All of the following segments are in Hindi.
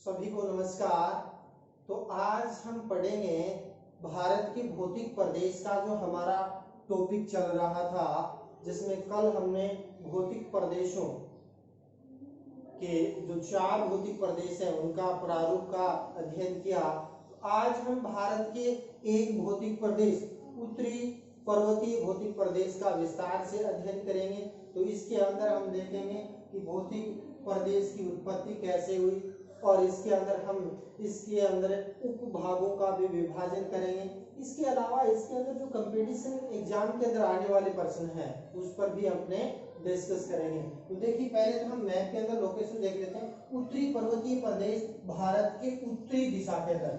सभी को नमस्कार। तो आज हम पढ़ेंगे भारत के भौतिक प्रदेश का जो हमारा टॉपिक चल रहा था, जिसमें कल हमने भौतिक प्रदेशों के जो 4 भौतिक प्रदेश हैं उनका प्रारूप का अध्ययन किया। आज हम भारत के एक भौतिक प्रदेश उत्तरी पर्वतीय भौतिक प्रदेश का विस्तार से अध्ययन करेंगे। तो इसके अंदर हम देखेंगे कि भौतिक प्रदेश की उत्पत्ति कैसे हुई और इसके अंदर उप भागों का भी विभाजन करेंगे। इसके अलावा इसके अंदर जो कंपटीशन एग्जाम के अंदर आने वाले प्रश्न हैं उस पर भी अपने डिस्कस करेंगे। तो देखिए, पहले तो हम मैप के अंदर लोकेशन देख लेते हैं। उत्तरी पर्वतीय प्रदेश भारत के उत्तरी दिशा के अंदर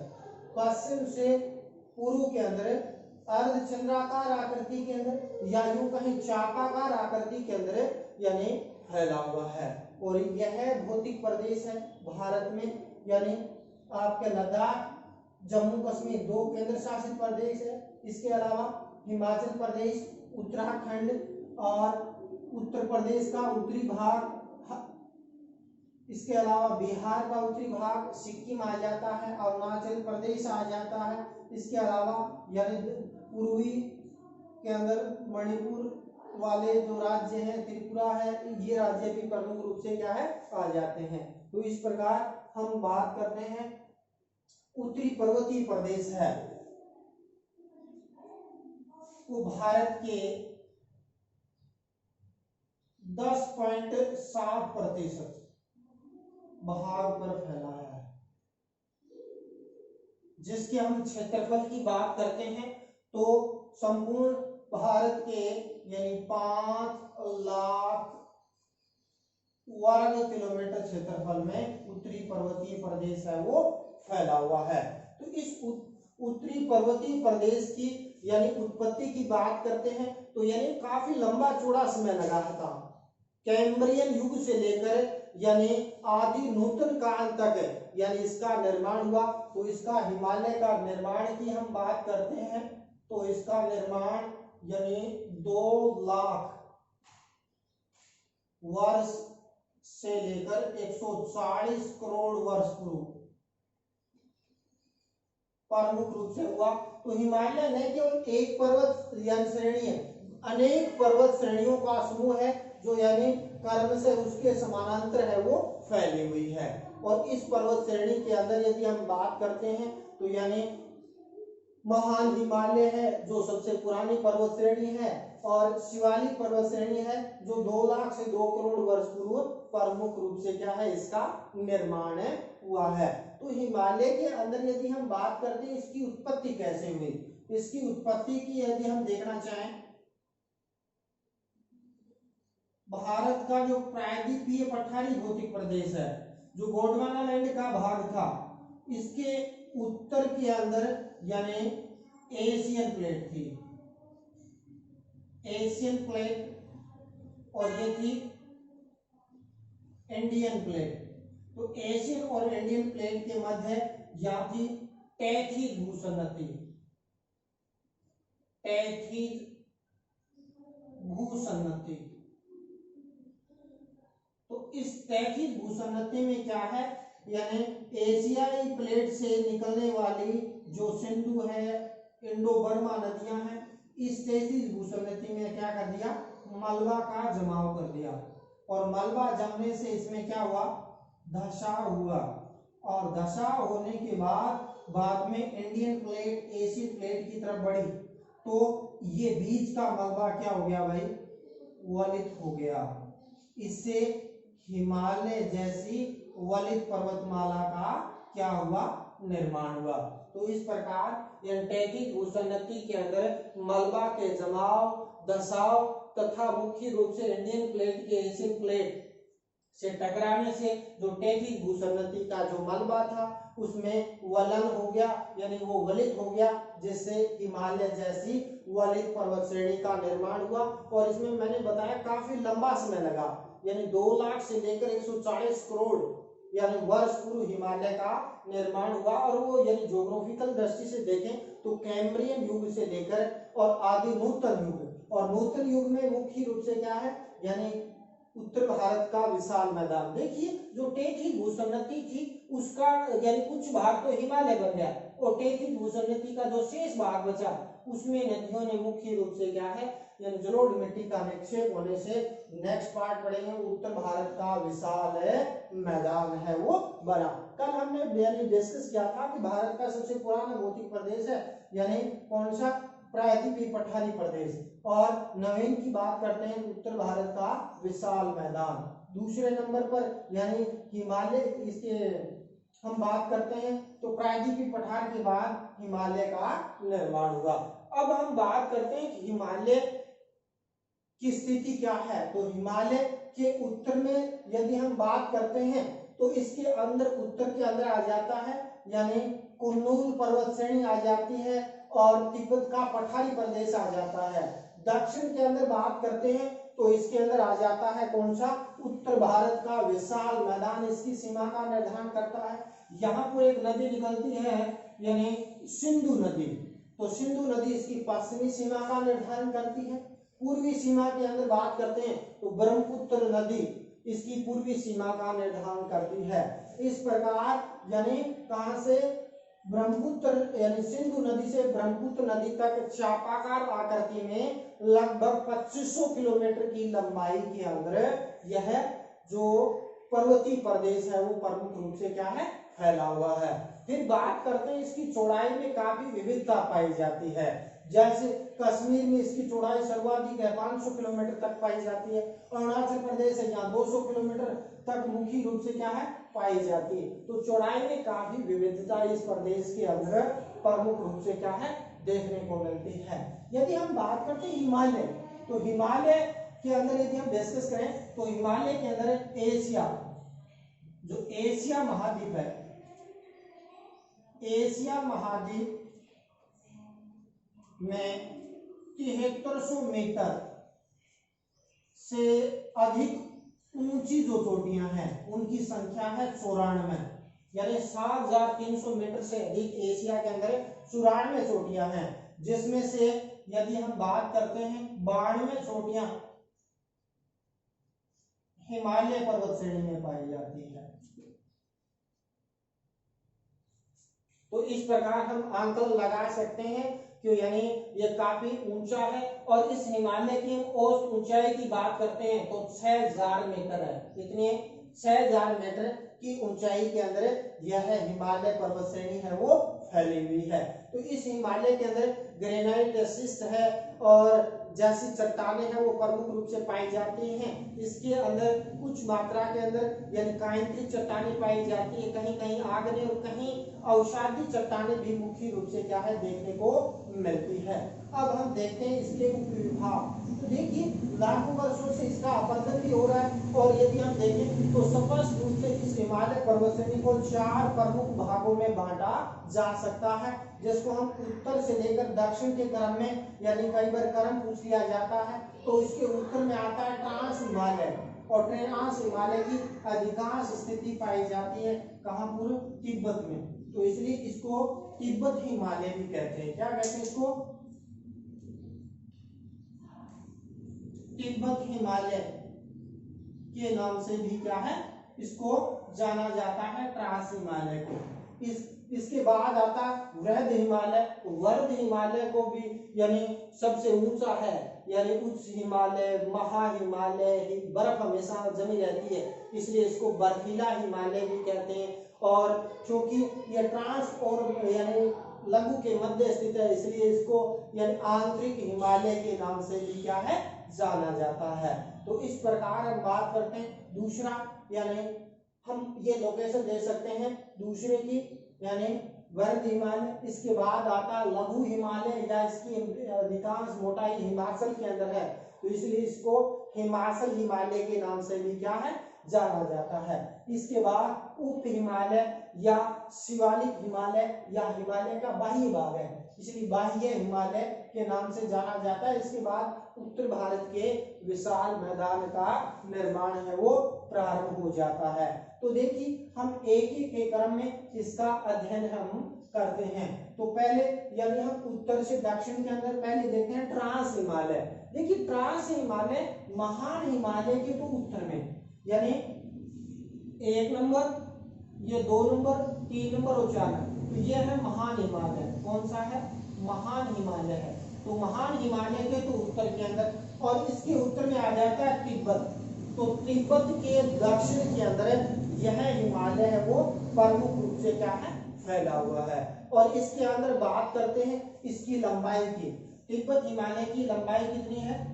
पश्चिम से पूर्व के अंदर अर्धचंद्राकार आकृति के अंदर या यूं कहीं चापाकार आकृति के अंदर यानी फैला हुआ है। और यह भौतिक प्रदेश है भारत में, यानी आपके लद्दाख, जम्मू कश्मीर 2 केंद्र शासित प्रदेश है। इसके अलावा हिमाचल प्रदेश, उत्तराखंड और उत्तर प्रदेश का उत्तरी भाग, इसके अलावा बिहार का उत्तरी भाग, सिक्किम आ जाता है, अरुणाचल प्रदेश आ जाता है। इसके अलावा यानी पूर्वी के अंदर मणिपुर वाले जो राज्य हैं, त्रिपुरा है, ये राज्य भी प्रमुख रूप से क्या है आ जाते हैं। तो इस प्रकार हम बात करते हैं उत्तरी पर्वतीय प्रदेश है वो भारत के 10.7% भाग पर फैला है। जिसके हम क्षेत्रफल की बात करते हैं तो संपूर्ण भारत के यानी 5 लाख वर्ग किलोमीटर क्षेत्रफल में उत्तरी पर्वतीय प्रदेश है वो फैला हुआ है। तो इस उत्तरी पर्वतीय प्रदेश की यानी उत्पत्ति की बात करते हैं तो यानी काफी लंबा चौड़ा समय लगा था। कैम्ब्रियन युग से लेकर यानी आदि नूतन काल तक यानी इसका निर्माण हुआ। तो इसका हिमालय का निर्माण की हम बात करते हैं तो इसका निर्माण यानी 2 लाख वर्ष से लेकर 140 करोड़ वर्ष पूर्व प्रमुख रूप से हुआ। तो हिमालय न केवल एक पर्वत श्रेणी है, अनेक पर्वत श्रेणियों का समूह है जो यानी कर्म से उसके समानांतर है वो फैली हुई है। और इस पर्वत श्रेणी के अंदर यदि हम बात करते हैं तो यानी महान हिमालय है जो सबसे पुरानी पर्वत श्रेणी है, और शिवालिक पर्वत श्रेणी है जो 2 लाख से 2 करोड़ वर्ष पूर्व प्रमुख रूप से क्या है इसका निर्माण हुआ है। तो हिमालय के अंदर यदि हम बात करते हैं इसकी उत्पत्ति कैसे हुई, इसकी उत्पत्ति की यदि हम देखना चाहें, भारत का जो प्रायद्वीपीय पठारी भौतिक प्रदेश है जो गोंडवाना लैंड का भाग था, इसके उत्तर के अंदर यानी एशियन प्लेट थी, एशियन प्लेट, और ये थी इंडियन प्लेट। तो एशियन और इंडियन प्लेट के मध्य या थी टैथिस भूसन्नति, टैथिस भूसन्नति। तो इस टैथिस भूसन्नति में क्या है, यानी एशियाई प्लेट से निकलने वाली जो सिंधु है, इंडो बर्मा नदियां हैं, इस टैथिस भूसन्नति में क्या कर दिया, मलबा का जमाव कर दिया। और मलबा जमने से इसमें क्या हुआ, धसाव हुआ, और धसाव होने के बाद में इंडियन प्लेट एशियन प्लेट की तरफ बढ़ी। तो ये बीच का मलबा क्या हो गया भाई, वलित हो गया। इससे हिमालय जैसी वलित पर्वतमाला का क्या हुआ, निर्माण हुआ। तो इस प्रकार टैथिस भूसन्नति के अंदर मलबा के जमाव, धसाव तथा मुख्य रूप से इंडियन प्लेट के एशियन प्लेट से टकराने से जो टैथिस भूसन्नति का जो मलबा था उसमें वलन हो गया, यानी वो वलित हो गया, जिससे हिमालय जैसी वलित पर्वत श्रेणी का निर्माण हुआ। और इसमें मैंने बताया काफी लंबा समय लगा, यानी 2 लाख से लेकर 140 करोड़ यानी वर्ष पूर्व हिमालय का निर्माण हुआ। और वो यानी ज्योग्राफिकल दृष्टि से देखें तो कैम्ब्रियन युग से लेकर और आदि नूतन युग, और नूतन युग में मुख्य रूप से क्या है, यानी उत्तर भारत का विशाल मैदान। देखिए जो टेथी भूसंगति थी उसका यानी कुछ भाग तो हिमालय बन गया और टेथी भूसंगति का जो शेष भाग बचा उसमें नदियों ने मुख्य रूप से क्या है यानी जलोढ़ मिट्टी का निक्षेप होने से नेक्स्ट पार्ट पढ़ेंगे उत्तर भारत का विशाल मैदान है वो बना। कल हमने यानी डिस्कस किया था कि भारत का सबसे पुराना भौतिक प्रदेश है यानी कौन सा प्रायद्वीपीय पठारी प्रदेश, और नवीन की बात करते हैं उत्तर भारत का विशाल मैदान। दूसरे नंबर पर यानी हिमालय, इसके हम बात करते हैं तो प्रायद्वीपीय पठार के बाद हिमालय का निर्माण हुआ। अब हम बात करते हैं कि हिमालय की स्थिति क्या है। तो हिमालय के उत्तर में यदि हम बात करते हैं तो इसके अंदर उत्तर के अंदर आ जाता है यानी कुन्लुन पर्वत श्रेणी आ जाती है और तिब्बत का पठारी प्रदेश आ जाता है। दक्षिण के अंदर बात करते हैं तो इसके अंदर आ जाता है कौन सा उत्तर भारत का विशाल मैदान, इसकी सीमा का निर्धारण करता है। यहाँ पर एक नदी निकलती है यानी सिंधु नदी, तो सिंधु नदी इसकी पश्चिमी सीमा का निर्धारण करती है। पूर्वी सीमा के अंदर बात करते हैं तो ब्रह्मपुत्र नदी इसकी पूर्वी सीमा का निर्धारण करती है। इस प्रकार यानी कहां से ब्रह्मपुत्र यानी सिंधु नदी से ब्रह्मपुत्र नदी तक चापाकार आकृति में लगभग 2500 किलोमीटर की लंबाई के अंदर यह जो पर्वतीय प्रदेश है वो प्रमुख रूप से क्या है फैला हुआ है। फिर बात करते हैं इसकी चौड़ाई में काफी विविधता पाई जाती है। जैसे कश्मीर में इसकी चौड़ाई सर्वाधिक है 500 किलोमीटर तक पाई जाती है। अरुणाचल प्रदेश है जहाँ 200 किलोमीटर तक मुख्य रूप से क्या है पाई जाती है। तो चौड़ाई में काफी विविधता इस प्रदेश के अंदर प्रमुख रूप से क्या है देखने को मिलती है। यदि हम बात करते हैं हिमालय, तो हिमालय के अंदर यदि हम डिस्कस करें तो हिमालय के अंदर एशिया, जो एशिया महाद्वीप है, एशिया महाद्वीप में 7300 मीटर से अधिक ऊंची जो चोटियां हैं उनकी संख्या है 94, यानी 7300 मीटर से अधिक एशिया के अंदर 94 चोटियां हैं, जिसमें से यदि हम बात करते हैं 92 चोटियां हिमालय पर्वत श्रेणी में पाई जाती है। तो इस प्रकार हम आंकलन लगा सकते हैं कि यानी ये काफी ऊंचा है और इस हिमालय की हम औसत ऊंचाई की बात करते हैं तो 6000 मीटर है। इतनी 6000 मीटर की ऊंचाई के अंदर यह हिमालय पर्वत श्रेणी है वो फैली हुई है। तो इस हिमालय के अंदर ग्रेनाइट शिस्ट है और जैसी चट्टानें हैं वो प्रमुख रूप से पाई जाती हैं। इसके अंदर कुछ मात्रा के अंदर यानी कायंत्रिक चट्टानें पाई जाती है, कहीं कहीं आग्नेय और कहीं अवसादी चट्टानें भी मुख्य रूप से क्या है देखने को मिलती है। अब हम देखते हैं इसके उपविभाग। तो देखिए लाखों वर्षों से इसका अपरदन भी हो रहा है और यदि हम देखें तो स्पष्ट रूप से इस हिमालय पर्वत श्रेणी को 4 प्रमुख भागों में बांटा जा सकता है, जिसको हम उत्तर से लेकर दक्षिण के क्रम में यानी कई बार क्रम पूछ लिया जाता है। तो इसके उत्तर में आता है ट्रांस हिमालय और ट्रांस हिमालय की अधिकांश स्थिति पाई जाती है कहां पूर्व तिब्बत में, तो इसलिए इसको तिब्बत हिमालय भी कहते हैं। क्या कहते हैं इसको? तिब्बत हिमालय के नाम से भी क्या है इसको जाना जाता है, ट्रांस हिमालय को। इसके बाद आता वृहद हिमालय। वृहद हिमालय को भी यानी सबसे ऊंचा है यानी उच्च हिमालय, महा हिमालय, बर्फ हमेशा जमी रहती है इसलिए इसको बर्फीला हिमालय भी कहते हैं। और क्योंकि यह ट्रांस और यानी लघु के मध्य स्थित है इसलिए इसको यानी आंतरिक हिमालय के नाम से भी क्या है जाना जाता है। तो इस प्रकार हम बात करते हैं दूसरा यानी हम ये लोकेशन दे सकते हैं दूसरे की यानी वृहद हिमालय। इसके बाद आता लघु हिमालय या इसकी अधिकांश मोटाई हिमाचल के अंदर है तो इसलिए इसको हिमाचल हिमालय के नाम से भी क्या है जाना जाता है। इसके बाद उप हिमालय या शिवालिक हिमालय या हिमालय का बाह्य भाग है इसलिए बाह्य हिमालय के नाम से जाना जाता है। इसके बाद उत्तर भारत के विशाल मैदान का निर्माण है वो प्रारंभ हो जाता है। तो देखिए हम एक ही के क्रम में इसका अध्ययन हम करते हैं। तो पहले यानी हम उत्तर से दक्षिण के अंदर पहले देखते हैं ट्रांस हिमालय। देखिए ट्रांस हिमालय महान हिमालय के तो उत्तर में, यानी 1 नंबर, ये 2 नंबर, 3 नंबर और 4 नंबर, तो ये है महान हिमालय। कौन सा है? महान हिमालय है। तो महान हिमालय के तो उत्तर के अंदर, और इसके उत्तर में आ जाता है तिब्बत। तो तिब्बत के दक्षिण के अंदर यह हिमालय है वो प्रमुख रूप से क्या है? फैला हुआ है। और इसके अंदर बात करते हैं इसकी लंबाई की। तिब्बत हिमालय की लंबाई कितनी है?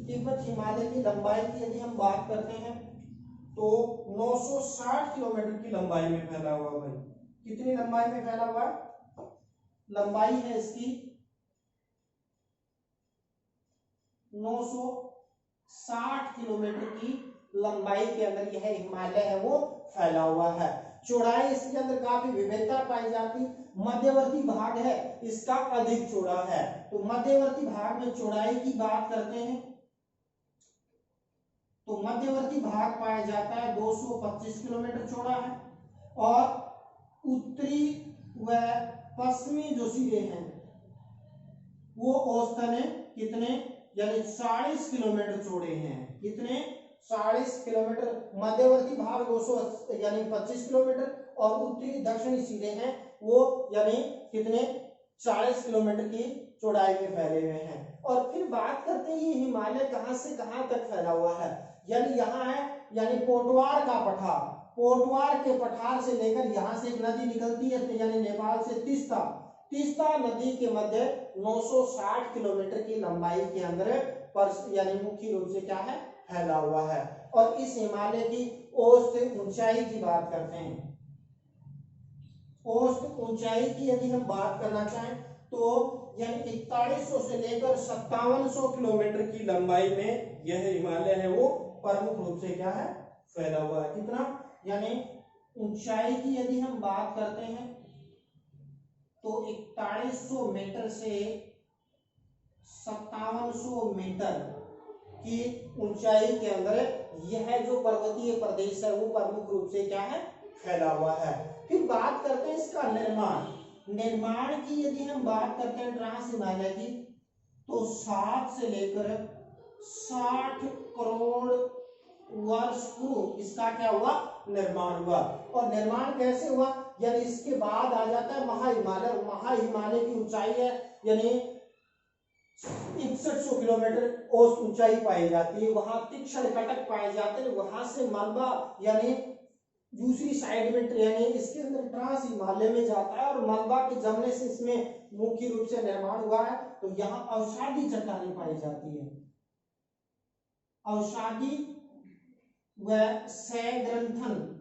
तिब्बत हिमालय की लंबाई की यदि हम बात करते हैं तो 960 किलोमीटर की लंबाई में फैला हुआ भाई। कितनी लंबाई में फैला हुआ? लंबाई है इसकी 960 किलोमीटर की लंबाई के अंदर यह हिमालय है वो फैला हुआ है। चौड़ाई इसके अंदर काफी विविधता पाई जाती। मध्यवर्ती भाग है इसका अधिक चौड़ा है। तो मध्यवर्ती भाग में चौड़ाई की बात करते हैं तो मध्यवर्ती भाग पाया जाता है 225 किलोमीटर चौड़ा है। और उत्तरी व पश्चिमी जो सिरे हैं वो औसतन कितने, यानी 40 किलोमीटर चौड़े हैं। कितने? 40 किलोमीटर। मध्यवर्ती भाग 200 यानी 25 किलोमीटर, और उत्तरी दक्षिणी सिरे हैं वो यानी कितने? 40 किलोमीटर की चौड़ाई में फैले हुए हैं। और फिर बात करते हैं ये हिमालय कहां से कहां तक फैला हुआ है। यानी यहाँ है, यानी पोटवार का पठार, पोटवार के पठार से लेकर यहाँ से एक नदी निकलती है यानी नेपाल से तीस्ता, तीस्ता नदी के मध्य 960 किलोमीटर की लंबाई के अंदर पर यानी मुख्य रूप से क्या है? फैला हुआ है। और इस हिमालय की औसत ऊंचाई की बात करते हैं। औसत ऊंचाई की यदि हम बात करना चाहें तो यानी 4100 से लेकर 5700 किलोमीटर की लंबाई में यह हिमालय है वो प्रमुख रूप से क्या है? फैला हुआ है। कितना? यानी ऊंचाई की यदि हम बात करते हैं तो 4100 मीटर से 5700 मीटर की ऊंचाई के अंदर यह जो पर्वतीय प्रदेश है वो प्रमुख रूप से क्या है? फैला हुआ है। फिर बात करते हैं इसका निर्माण। निर्माण की यदि हम बात करते हैं ट्रांस हिमालय की तो 7 से लेकर 60 करोड़ वर्ष पूर्व इसका क्या हुआ? निर्माण हुआ। और निर्माण कैसे हुआ? यानी इसके बाद आ जाता है महाहिमालय। महाहिमालय की ऊंचाई है यानी 6100 किलोमीटर औसत ऊंचाई पाई जाती है। वहां तीक्ष्ण कटक पाए जाते हैं। वहां से मलबा यानी दूसरी साइड में यानी इसके अंदर ट्रांस हिमालय में जाता है और मलबा के जमने से इसमें मुख्य रूप से निर्माण हुआ है। तो यहाँ अवसादी चट्टानें पाई जाती है। अवसादी व सैग्रंथन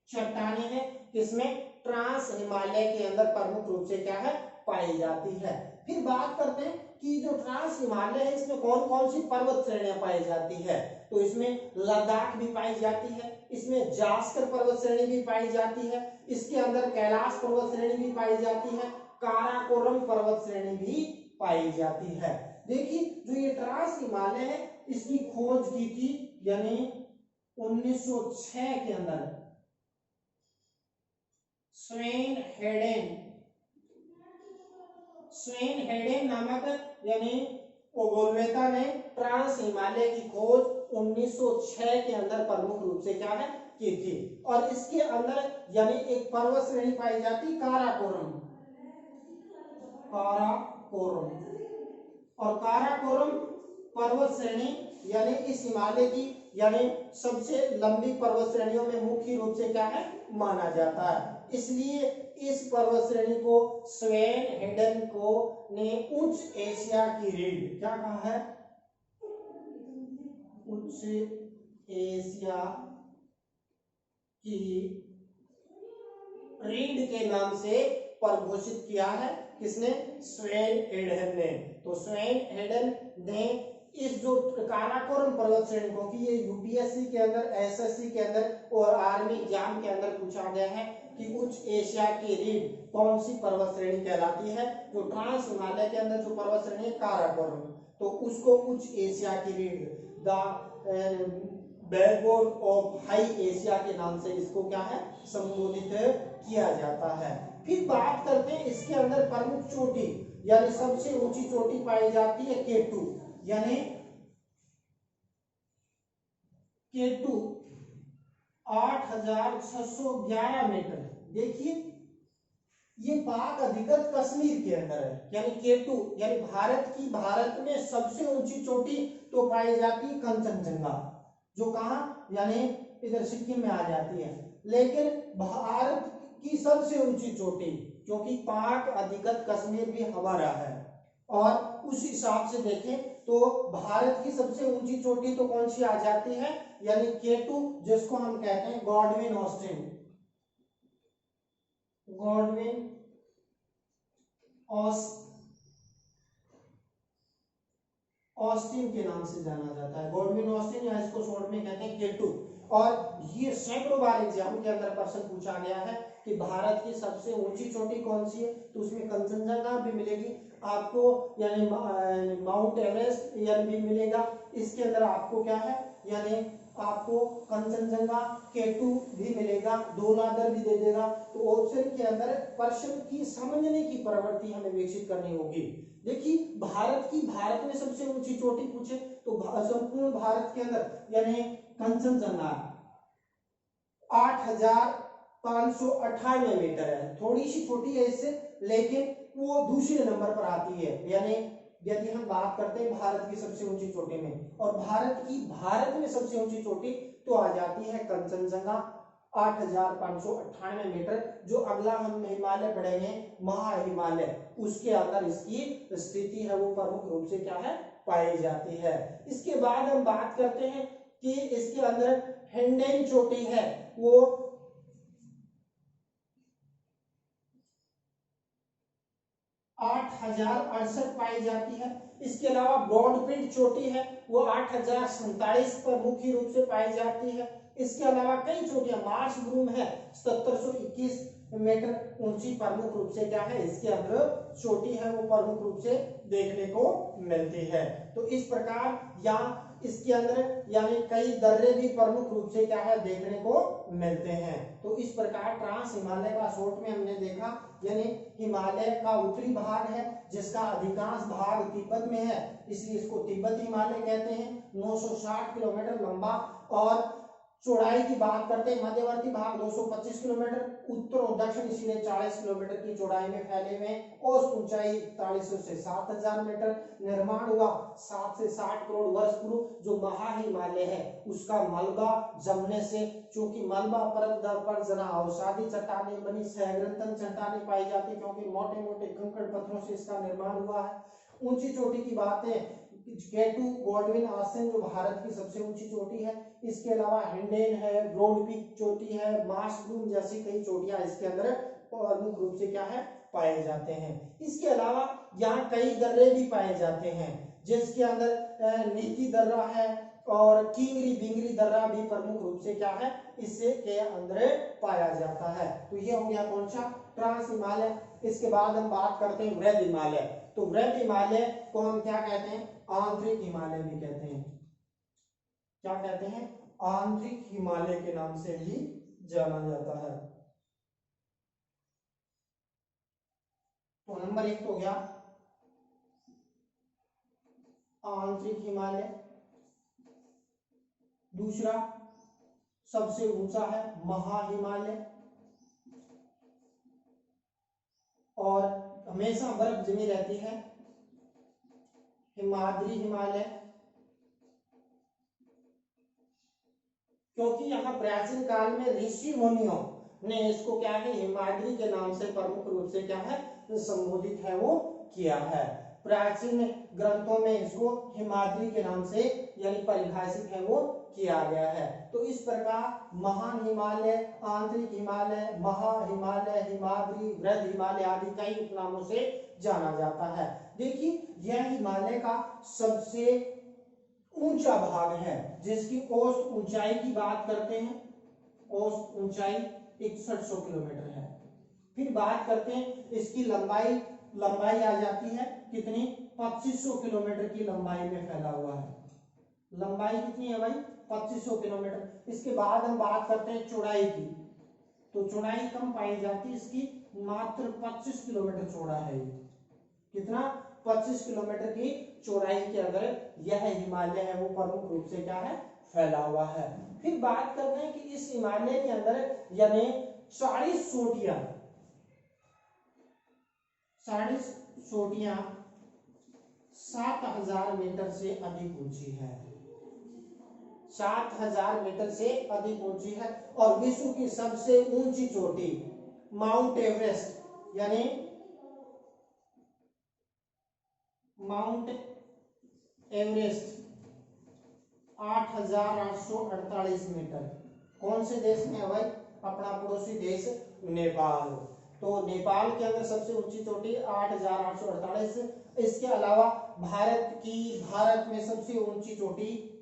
चट्टानें हैं किसमें? ट्रांस हिमालय के अंदर प्रमुख रूप से क्या है? पाई जाती है। फिर बात करते हैं कि जो ट्रांस हिमालय है इसमें कौन कौन सी पर्वत श्रेणियां पाई जाती है। तो इसमें लद्दाख भी पाई जाती है, इसमें जास्कर पर्वत श्रेणी भी पाई जाती है, इसके अंदर कैलाश पर्वत श्रेणी भी पाई जाती है, काराकोरम पर्वत श्रेणी भी पाई जाती है। देखिए जो ये ट्रांस हिमालय है इसकी खोज की थी यानी 1906 के अंदर स्वेन हेडेन नामक यानी खगोलवेता ने ट्रांस हिमालय की खोज 1906 के अंदर प्रमुख रूप से क्या है? की थी। और इसके अंदर यानी एक पर्वत श्रेणी पाई जाती काराकोरम। और काराकोरम पर्वत श्रेणी यानी इस हिमालय की यानी सबसे लंबी पर्वत श्रेणियों में मुख्य रूप से क्या है? माना जाता है। इसलिए इस पर्वत श्रेणी को स्वेन हेडन को ने उच्च एशिया की रीढ़ क्या कहा है? उच्च एशिया की रीढ़ के नाम से परिभाषित किया है। किसने? स्वेन हेडन ने। तो स्वेन हेडन ने इस जो काराकोरम पर्वत श्रेणी को, कि ये यूपीएससी के अंदर, एसएससी के अंदर और आर्मी एग्जाम के अंदर पूछा गया है कि उच्च एशिया की रीढ़ कौन सी पर्वत श्रेणी कहलाती है। जो ट्रांस हिमालय के अंदर जो पर्वत श्रेणी है काराकोरम, तो उसको उच्च एशिया की रीढ़ बैकबोन ऑफ हाई एशिया के नाम से इसको क्या है संबोधित किया जाता है। फिर बात करते हैं इसके अंदर प्रमुख चोटी यानी सबसे ऊंची चोटी पाई जाती है K2 यानी K2 8,611 मीटर। देखिए ये पाक अधिकृत कश्मीर के अंदर है यानी K2 यानी भारत में सबसे ऊंची चोटी तो पाई जाती है कंचनजंगा जो कहां यानी इधर सिक्किम में आ जाती है। लेकिन भारत की सबसे ऊंची चोटी क्योंकि पाक अधिकृत कश्मीर भी हमारा है और उस हिसाब से देखें तो भारत की सबसे ऊंची चोटी तो कौन सी आ जाती है यानी K2 जिसको हम कहते हैं गॉडविन ऑस्टिन के नाम से जाना जाता है। गॉडविन ऑस्टिन या इसको शॉर्ट में कहते हैं K2। और ये सैकड़ों बार एग्जाम के अंदर प्रश्न पूछा गया है कि भारत की सबसे ऊंची चोटी कौन सी है, तो उसमें कंचनजंगा भी मिलेगी आपको यानी माउंट एवरेस्ट यानी भी मिलेगा। इसके अंदर आपको क्या है यानी आपको कंचनजंगा K2 भी मिलेगा, धौलाधर भी दे देगा। तो ऑप्शन के अंदर प्रश्न की समझने की प्रवृत्ति हमें विकसित करनी होगी। देखिए भारत में सबसे ऊंची चोटी पूछे तो संपूर्ण भारत के अंदर यानी कंचनजंगा 8,598 मीटर है, थोड़ी सी छोटी है इससे लेकिन वो दूसरे नंबर पर आती है। यानी यदि हम बात करते हैं भारत की सबसे ऊंची चोटी में और भारत में सबसे ऊंची चोटी तो आ जाती है कंचनजंगा 8,598 मीटर। जो अगला हम हिमालय पढ़ेंगे महा हिमालय उसके अंदर इसकी स्थिति है वो प्रमुख रूप से क्या है पाई जाती है। इसके बाद हम बात करते हैं कि इसके अंदर हेंडेन चोटी है वो 8,068 पाई जाती है। इसके अलावा ब्रॉडफील्ड चोटी है वो 8,047 पर मुख्य रूप से पाई जाती है। इसके अलावा कई चोटियां मार्स ब्रूम है 721 मीटर ऊंची प्रमुख रूप से क्या है इसके अंदर चोटी है वो प्रमुख रूप से देखने को मिलती है। तो इस प्रकार यहाँ इसके अंदर यानी कई दर्रे भी प्रमुख रूप से क्या है देखने को मिलते हैं। तो इस प्रकार ट्रांस हिमालय का शॉर्ट में हमने देखा यानी हिमालय का उत्तरी भाग है जिसका अधिकांश भाग तिब्बत में है इसलिए इसको तिब्बत हिमालय कहते हैं। 960 किलोमीटर लंबा और चौड़ाई की बात करते हैं मध्यवर्ती भाग 225 किलोमीटर, उत्तर और दक्षिण इसलिए 40 किलोमीटर की चौड़ाई में फैले हुए, औसत ऊंचाई 4100 से 7,000 मीटर। निर्माण हुआ 7 से 60 करोड़ वर्ष पूर्व। जो महा हिमालय है उसका मलबा जमने से चूंकि मलबा परत दर पर जना अवसादी चट्टानें बनी सहग्रंथन चट्टानें पाई जाती क्योंकि मोटे मोटे कंकड़ पत्थरों से इसका निर्माण हुआ है। ऊंची चोटी की बातें K2 गॉडविन ऑस्टिन जो भारत की सबसे ऊंची चोटी है। इसके अलावा हेंडेन है, ब्रॉड पीक चोटी है, मार्स ब्रूम जैसी कई चोटियां इसके अंदर प्रमुख रूप से क्या है पाए जाते हैं। इसके अलावा यहाँ कई दर्रे भी पाए जाते हैं जिसके अंदर नीति दर्रा है और किंगरी बिंगरी दर्रा भी प्रमुख रूप से क्या है इससे के अंदर पाया जाता है। तो ये हो गया कौन सा ट्रांस हिमालय। इसके बाद हम बात करते हैं वृहद हिमालय। तो वृहद हिमालय को हम क्या कहते हैं आंतरिक हिमालय भी कहते हैं। क्या कहते हैं आंतरिक हिमालय के नाम से भी जाना जाता है। तो नंबर 1 तो गया आंतरिक हिमालय। दूसरा सबसे ऊंचा है महा हिमालय और हमेशा बर्फ जमी रहती है हिमाद्री हिमालय क्योंकि यहाँ प्राचीन काल में ऋषि मुनियों ने इसको क्या है हिमाद्री के नाम से प्रमुख रूप से क्या है संबोधित है वो किया है। प्राचीन ग्रंथों में इसको हिमाद्री के नाम से यानी परिभाषित है वो किया गया है। तो इस प्रकार महान हिमालय, आंतरिक हिमालय, महा हिमालय, हिमाद्री, वृहद हिमालय आदि कई उपनामों से जाना जाता है। देखिए यह हिमालय का सबसे ऊंचा भाग है जिसकी औसत ऊंचाई की बात करते हैं औसत ऊंचाई 6100 किलोमीटर है। फिर बात करते हैं इसकी लंबाई आ जाती है कितनी 2500 किलोमीटर की लंबाई में फैला हुआ है। लंबाई कितनी है भाई 2500 किलोमीटर। इसके बाद हम बात करते हैं चौड़ाई की, तो चौड़ाई कम पाई जाती है इसकी, मात्र 25 किलोमीटर चौड़ा है ये। कितना? 25 किलोमीटर की चौड़ाई के अंदर यह हिमालय है वो प्रमुख रूप से क्या है? फैला हुआ है। फिर बात करते हैं कि इस हिमालय के अंदर यानी 40 चोटियां 7000 मीटर से अधिक ऊंची है। 7000 मीटर से अधिक ऊंची है। और विश्व की सबसे ऊंची चोटी माउंट एवरेस्ट यानी माउंट एवरेस्ट 8848 मीटर। कौन से देश में है भाई? अपना पड़ोसी देश नेपाल। तो नेपाल के अंदर सबसे ऊंची चोटी 8848। इसके अलावा भारत में सबसे ऊंची चोटी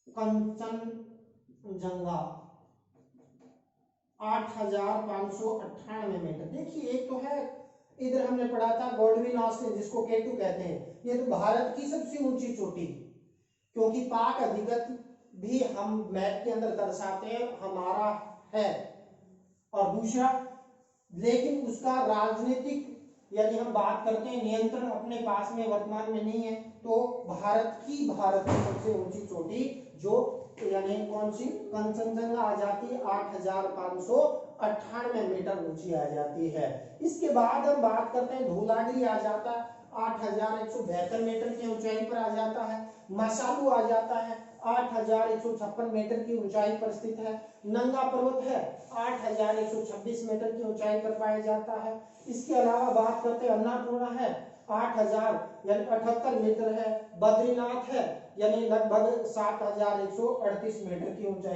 कंचनजंगा 8598 मीटर। देखिए एक तो है, इधर हमने पढ़ा था गोल्डविन ऑस्टिन जिसको केटू कहते हैं, ये तो भारत की सबसे ऊंची चोटी, क्योंकि पाक अधिगत भी हम मैप के अंदर दर्शाते हैं हमारा है। और दूसरा, लेकिन उसका राजनीतिक यानी हम बात करते हैं नियंत्रण अपने पास में वर्तमान में नहीं है। तो भारत की सबसे ऊंची चोटी जो यानी कौन सी? कंचनजंगा आ जाती है, 8598 मीटर ऊंची आ जाती है। इसके बाद हम बात करते हैं धौलागिरी आ जाता है, 8172 मीटर की ऊंचाई पर आ जाता है। मसालू आ जाता है, 8156 मीटर की ऊंचाई पर स्थित है। नंगा पर्वत है, 8126 मीटर की ऊंचाई पर पाया जाता है। इसके अलावा बात करते हैं अन्नपूर्णा है, 8000 यानी 78 मीटर है। बद्रीनाथ है यानी लगभग 7138 मीटर की ऊंचाई